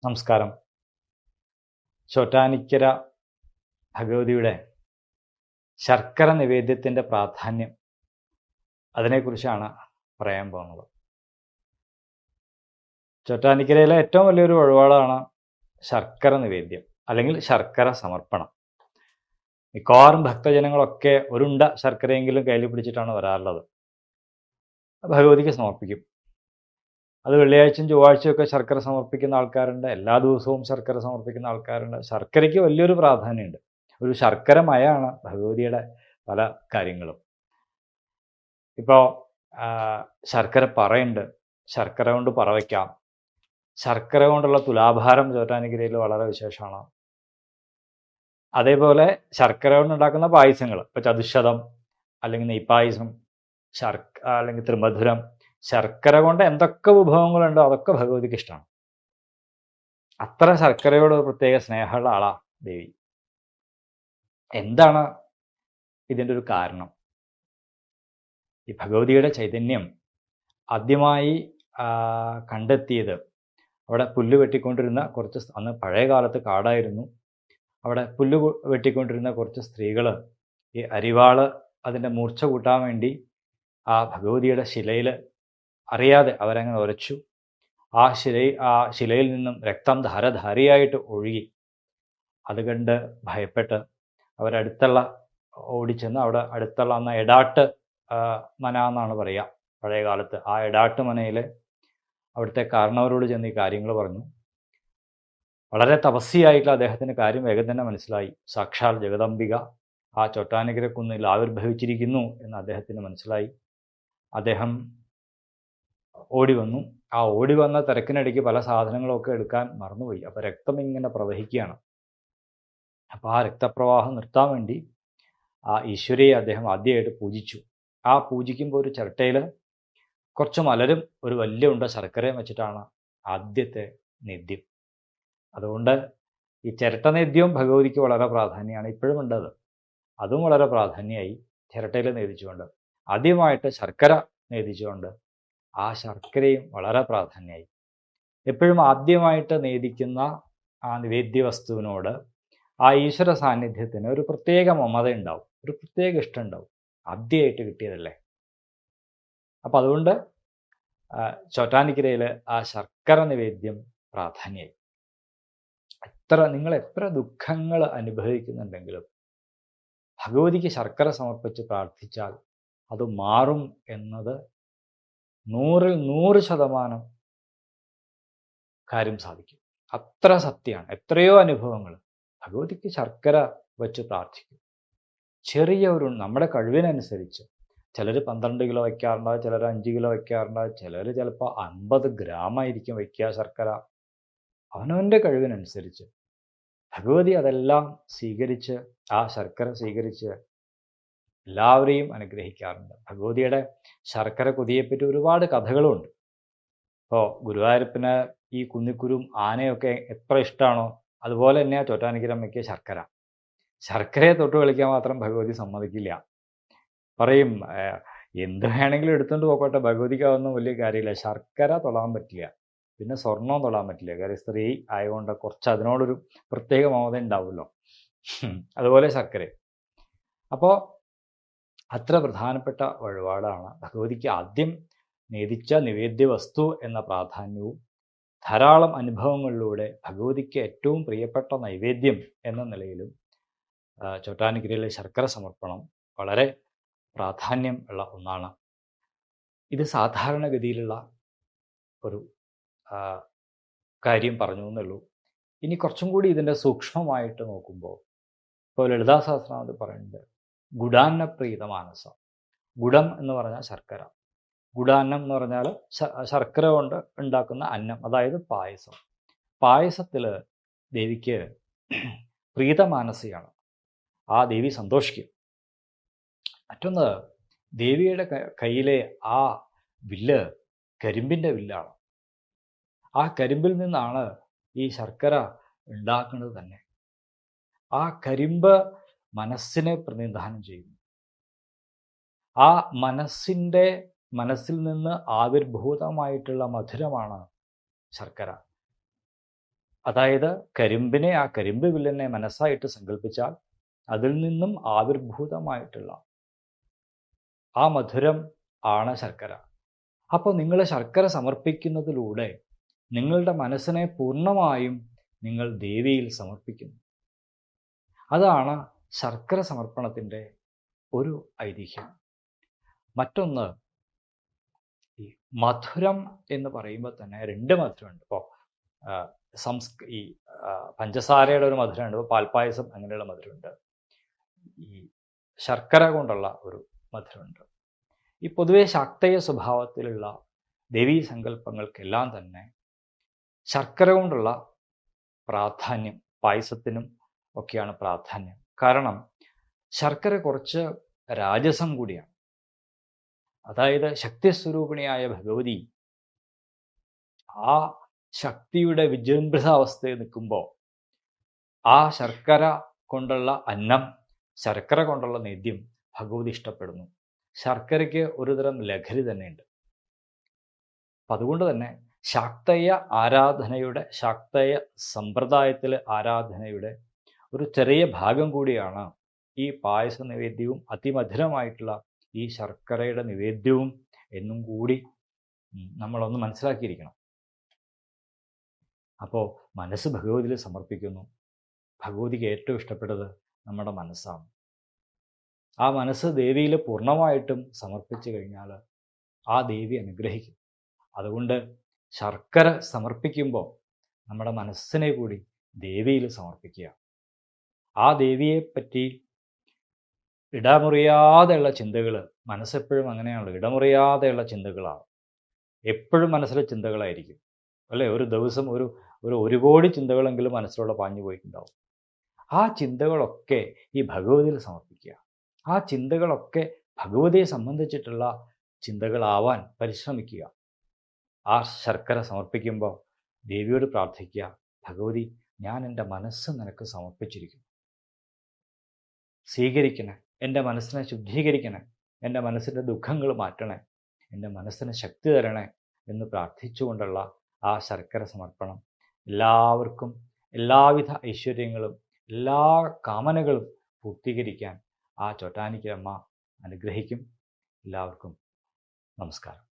നമസ്കാരം. ചോറ്റാനിക്കര ഭഗവതിയുടെ ശർക്കര നിവേദ്യത്തിൻ്റെ പ്രാധാന്യം, അതിനെക്കുറിച്ചാണ് പറയാൻ പോകുന്നത്. ചോറ്റാനിക്കരയിലെ ഏറ്റവും വലിയൊരു വഴിപാടാണ് ശർക്കര നിവേദ്യം അല്ലെങ്കിൽ ശർക്കര സമർപ്പണം. മിക്കവാറും ഭക്തജനങ്ങളൊക്കെ ഒരുണ്ട ശർക്കരയെങ്കിലും കയ്യിൽ പിടിച്ചിട്ടാണ് വരാറുള്ളത്. ഭഗവതിക്ക് സമർപ്പിക്കും. അത് വെള്ളിയാഴ്ചയും ചൊവ്വാഴ്ചയൊക്കെ ശർക്കര സമർപ്പിക്കുന്ന ആൾക്കാരുണ്ട്, എല്ലാ ദിവസവും ശർക്കര സമർപ്പിക്കുന്ന ആൾക്കാരുണ്ട്. ശർക്കരയ്ക്ക് വലിയൊരു പ്രാധാന്യമുണ്ട്. ഒരു ശർക്കരമയാണ് ഭഗവതിയുടെ പല കാര്യങ്ങളും. ഇപ്പോൾ ശർക്കര പറയുണ്ട്, ശർക്കര കൊണ്ട് പറ വയ്ക്കാം. ശർക്കര കൊണ്ടുള്ള തുലാഭാരം ചോറ്റാനിക്കരയിൽ വളരെ വിശേഷമാണ്. അതേപോലെ ശർക്കര കൊണ്ടുണ്ടാക്കുന്ന പായസങ്ങൾ, ഇപ്പോൾ ചതുശതം അല്ലെങ്കിൽ നെയ്പായസം, അല്ലെങ്കിൽ ത്രിമധുരം, ശർക്കര കൊണ്ട് എന്തൊക്കെ വിഭവങ്ങളുണ്ടോ അതൊക്കെ ഭഗവതിക്ക് ഇഷ്ടമാണ്. അത്ര ശർക്കരയോട് പ്രത്യേക സ്നേഹമുള്ള ആളാ ദേവി. എന്താണ് ഇതിൻ്റെ ഒരു കാരണം? ഈ ഭഗവതിയുടെ ചൈതന്യം ആദ്യമായി കണ്ടെത്തിയത് അവിടെ പുല്ല് വെട്ടിക്കൊണ്ടിരുന്ന കുറച്ച്, അന്ന് പഴയ കാലത്ത് കാടായിരുന്നു, അവിടെ പുല്ല് വെട്ടിക്കൊണ്ടിരുന്ന കുറച്ച് സ്ത്രീകൾ ഈ അരിവാള് അതിൻ്റെ മൂർച്ച കൂട്ടാൻ വേണ്ടി ആ ഭഗവതിയുടെ ശിലയിൽ അറിയാതെ അവരങ്ങനെ ഉരച്ചു. ആ ശിലയിൽ നിന്നും രക്തം ധാരധാരയായിട്ട് ഒഴുകി. അത് കണ്ട് ഭയപ്പെട്ട് അവരടുത്തുള്ള ഓടിച്ചെന്ന് അവിടെ അടുത്തുള്ള അന്ന് എടാട്ട് മന എന്നാണ് പറയുക പഴയ കാലത്ത്, ആ എടാട്ട് മനയിൽ അവിടുത്തെ കാരണവരോട് ചെന്ന് ഈ കാര്യങ്ങൾ പറഞ്ഞു. വളരെ തപസ്യായിട്ടുള്ള അദ്ദേഹത്തിന് കാര്യം വേഗം തന്നെ മനസ്സിലായി. സാക്ഷാൽ ജഗദംബിക ആ ചോറ്റാനിക്കര കുന്നിൽ ആവിർഭവിച്ചിരിക്കുന്നു എന്ന് അദ്ദേഹത്തിന് മനസ്സിലായി. അദ്ദേഹം ഓടി വന്നു. ആ ഓടി വന്ന തിരക്കിനിടയ്ക്ക് പല സാധനങ്ങളൊക്കെ എടുക്കാൻ മറന്നുപോയി. അപ്പോൾ രക്തം ഇങ്ങനെ പ്രവഹിക്കുകയാണ്. അപ്പോൾ ആ രക്തപ്രവാഹം നിർത്താൻ വേണ്ടി ആ ഈശ്വരിയെ അദ്ദേഹം ആദ്യമായിട്ട് പൂജിച്ചു. ആ പൂജിക്കുമ്പോൾ ഒരു ചിരട്ടയിൽ കുറച്ച് മലരും ഒരു വലിയ ഉണ്ട ശർക്കരയും വെച്ചിട്ടാണ് ആദ്യത്തെ നേദ്യം. അതുകൊണ്ട് ഈ ചിരട്ട നേദ്യവും ഭഗവതിക്ക് വളരെ പ്രാധാന്യമാണ്. ഇപ്പോഴും ഉണ്ടത്. അതും വളരെ പ്രാധാന്യമായി ചിരട്ടയിൽ നേദിച്ചുകൊണ്ട്, ആദ്യമായിട്ട് ശർക്കര നേദിച്ചുകൊണ്ട് ആ ശർക്കരയും വളരെ പ്രാധാന്യമായി. എപ്പോഴും ആദ്യമായിട്ട് നേദിക്കുന്ന ആ നിവേദ്യ വസ്തുവിനോട് ആ ഈശ്വര സാന്നിധ്യത്തിന് ഒരു പ്രത്യേക മമത ഉണ്ടാവും, ഒരു പ്രത്യേക ഇഷ്ടം ഉണ്ടാവും. ആദ്യമായിട്ട് കിട്ടിയതല്ലേ. അപ്പം അതുകൊണ്ട് ചോറ്റാനിക്കരയിൽ ആ ശർക്കര നിവേദ്യം പ്രാധാന്യമായി. നിങ്ങൾ എത്ര ദുഃഖങ്ങൾ അനുഭവിക്കുന്നുണ്ടെങ്കിലും ഭഗവതിക്ക് ശർക്കര സമർപ്പിച്ച് പ്രാർത്ഥിച്ചാൽ അത് മാറും എന്നത് 100% കാര്യം സാധിക്കും. അത്ര സത്യമാണ്. എത്രയോ അനുഭവങ്ങൾ ഭഗവതിക്ക് ശർക്കര വെച്ച് പ്രാർത്ഥിക്കും. ചെറിയ ഒരു, നമ്മുടെ കഴിവിനനുസരിച്ച് ചിലർ 12 കിലോ വയ്ക്കാറുണ്ട്, ചിലർ 5 കിലോ വയ്ക്കാറുണ്ട്, ചിലർ ചിലപ്പോൾ 50 ഗ്രാമായിരിക്കും വയ്ക്കുക ശർക്കര. അവനവൻ്റെ കഴിവിനനുസരിച്ച് ഭഗവതി അതെല്ലാം സ്വീകരിച്ച്, ആ ശർക്കര സ്വീകരിച്ച് എല്ലാവരെയും അനുഗ്രഹിക്കാറുണ്ട്. ഭഗവതിയുടെ ശർക്കര കുതിയെപ്പറ്റി ഒരുപാട് കഥകളുമുണ്ട്. ഇപ്പോൾ ഗുരുവായൂരപ്പന് ഈ കുന്നിക്കുരും ആനയൊക്കെ എത്ര ഇഷ്ടമാണോ അതുപോലെ തന്നെയാണ് ചോറ്റാനിക്കരമ്മയ്ക്ക് ശർക്കര. ശർക്കരയെ തൊട്ട് കളിക്കാൻ മാത്രം ഭഗവതി സമ്മതിക്കില്ല. പറയും എന്ത് വേണമെങ്കിലും എടുത്തുകൊണ്ട് പോക്കോട്ടെ, ഭഗവതിക്ക് അതൊന്നും വലിയ കാര്യമില്ല. ശർക്കര തൊടാൻ പറ്റില്ല, പിന്നെ സ്വർണവും തൊടാൻ പറ്റില്ല. കാര്യം സ്ത്രീ ആയതുകൊണ്ട് കുറച്ച് അതിനോടൊരു പ്രത്യേക മമത ഉണ്ടാവുമല്ലോ. അതുപോലെ ശർക്കര. അപ്പോൾ അത്ര പ്രധാനപ്പെട്ട വഴിപാടാണ്. ഭഗവതിക്ക് ആദ്യം നേദിച്ച നിവേദ്യ വസ്തു എന്ന പ്രാധാന്യവും ധാരാളം അനുഭവങ്ങളിലൂടെ ഭഗവതിക്ക് ഏറ്റവും പ്രിയപ്പെട്ട നൈവേദ്യം എന്ന നിലയിലും ചോറ്റാനിക്കരയിലെ ശർക്കര സമർപ്പണം വളരെ പ്രാധാന്യം ഉള്ള ഒന്നാണ്. ഇത് സാധാരണഗതിയിലുള്ള ഒരു കാര്യം പറഞ്ഞു എന്നുള്ളൂ. ഇനി കുറച്ചും കൂടി ഇതിൻ്റെ സൂക്ഷ്മമായിട്ട് നോക്കുമ്പോൾ, ഇപ്പോൾ ലളിതാ സഹസ്രനാമത്തിൽ പറയുന്നുണ്ട് ഗുഡാന്നപ്രീത മാനസ. ഗുഡം എന്ന് പറഞ്ഞാൽ ശർക്കര, ഗുഡാന്നം എന്ന് പറഞ്ഞാൽ ശർക്കര കൊണ്ട് ഉണ്ടാക്കുന്ന അന്നം, അതായത് പായസം. പായസത്തിൽ ദേവിക്ക് പ്രീതമാനസിയാണ്. ആ ദേവി സന്തോഷിക്കും. മറ്റൊന്ന്, ദേവിയുടെ കയ്യിലെ ആ വില്ല് കരിമ്പിൻ്റെ വില്ലാണ്. ആ കരിമ്പിൽ നിന്നാണ് ഈ ശർക്കര ഉണ്ടാക്കുന്നത് തന്നെ. ആ കരിമ്പ് മനസ്സിനെ പ്രതിനിധാനം ചെയ്യുന്നു. ആ മനസ്സിൽ നിന്ന് ആവിർഭൂതമായിട്ടുള്ള മധുരമാണ് ശർക്കര. അതായത് കരിമ്പിനെ, ആ കരിമ്പ് വില്ലിനെ മനസ്സായിട്ട് സങ്കല്പിച്ചാൽ അതിൽ നിന്നും ആവിർഭൂതമായിട്ടുള്ള ആ മധുരം ആണ് ശർക്കര. അപ്പോൾ നിങ്ങൾ ശർക്കര സമർപ്പിക്കുന്നതിലൂടെ നിങ്ങളുടെ മനസ്സിനെ പൂർണ്ണമായും നിങ്ങൾ ദേവിയിൽ സമർപ്പിക്കുന്നു. അതാണ് ശർക്കര സമർപ്പണത്തിൻ്റെ ഒരു ഐതിഹ്യം. മറ്റൊന്ന്, ഈ മധുരം എന്ന് പറയുമ്പോൾ തന്നെ രണ്ട് മധുരമുണ്ട്. ഇപ്പോൾ ഈ പഞ്ചസാരയുടെ ഒരു മധുരമുണ്ട്, ഇപ്പോൾ പാൽപ്പായസം അങ്ങനെയുള്ള മധുരമുണ്ട്, ഈ ശർക്കര കൊണ്ടുള്ള ഒരു മധുരമുണ്ട്. ഈ പൊതുവെ ശാക്തേയ സ്വഭാവത്തിലുള്ള ദേവീ സങ്കല്പങ്ങൾക്കെല്ലാം തന്നെ ശർക്കര കൊണ്ടുള്ള പ്രാധാന്യം, പായസത്തിനും ഒക്കെയാണ് പ്രാധാന്യം. കാരണം ശർക്കര കുറച്ച് രാജസം കൂടിയാണ്. അതായത് ശക്തിസ്വരൂപിണിയായ ഭഗവതി ആ ശക്തിയുടെ വിജൃംഭിതാവസ്ഥയിൽ നിൽക്കുമ്പോൾ ആ ശർക്കര കൊണ്ടുള്ള അന്നം, ശർക്കര കൊണ്ടുള്ള നേദ്യം ഭഗവതി ഇഷ്ടപ്പെടുന്നു. ശർക്കരയ്ക്ക് ഒരുതരം ലഹരി തന്നെയുണ്ട്. അപ്പം അതുകൊണ്ട് തന്നെ ശാക്തേയ ആരാധനയുടെ, ശാക്തേയ സമ്പ്രദായത്തിലെ ആരാധനയുടെ ഒരു ചെറിയ ഭാഗം കൂടിയാണ് ഈ പായസ നിവേദ്യവും അതിമധുരമായിട്ടുള്ള ഈ ശർക്കരയുടെ നിവേദ്യവും എന്നും കൂടി നമ്മളൊന്ന് മനസ്സിലാക്കിയിരിക്കണം. അപ്പോൾ മനസ്സ് ഭഗവതിയിൽ സമർപ്പിക്കുന്നു. ഭഗവതിക്ക് ഏറ്റവും ഇഷ്ടപ്പെട്ടത് നമ്മുടെ മനസ്സാണ്. ആ മനസ്സ് ദേവിയിൽ പൂർണ്ണമായിട്ടും സമർപ്പിച്ചു കഴിഞ്ഞാൽ ആ ദേവി അനുഗ്രഹിക്കും. അതുകൊണ്ട് ശർക്കര സമർപ്പിക്കുമ്പോൾ നമ്മുടെ മനസ്സിനെ കൂടി ദേവിയിൽ സമർപ്പിക്കുക. ആ ദേവിയെ പറ്റി ഇടമുറിയാതെയുള്ള ചിന്തകൾ, മനസ്സെപ്പോഴും അങ്ങനെയാണല്ലോ, ഇടമുറിയാതെയുള്ള ചിന്തകളാണ്. എപ്പോഴും മനസ്സിലെ ചിന്തകളായിരിക്കും അല്ലേ? ഒരു ദിവസം ഒരു കോടി ചിന്തകളെങ്കിലും മനസ്സിലൂടെ പാഞ്ഞു പോയിട്ടുണ്ടാവും. ആ ചിന്തകളൊക്കെ ഈ ഭഗവതിയിൽ സമർപ്പിക്കുക. ആ ചിന്തകളൊക്കെ ഭഗവതിയെ സംബന്ധിച്ചിട്ടുള്ള ചിന്തകളാവാൻ പരിശ്രമിക്കുക. ആ ശർക്കര സമർപ്പിക്കുമ്പോൾ ദേവിയോട് പ്രാർത്ഥിക്കുക, ഭഗവതി, ഞാൻ എൻ്റെ മനസ്സ് നിനക്ക് സമർപ്പിച്ചിരിക്കുന്നു, സ്വീകരിക്കണേ, എൻ്റെ മനസ്സിനെ ശുദ്ധീകരിക്കണേ, എൻ്റെ മനസ്സിൻ്റെ ദുഃഖങ്ങൾ മാറ്റണേ, എൻ്റെ മനസ്സിന് ശക്തി തരണേ എന്ന് പ്രാർത്ഥിച്ചുകൊണ്ടുള്ള ആ ശർക്കര സമർപ്പണം എല്ലാവർക്കും എല്ലാവിധ ഐശ്വര്യങ്ങളും എല്ലാ കാമനകളും പൂർത്തീകരിക്കാൻ ആ ചോറ്റാനിക്കരമ്മ അനുഗ്രഹിക്കും. എല്ലാവർക്കും നമസ്കാരം.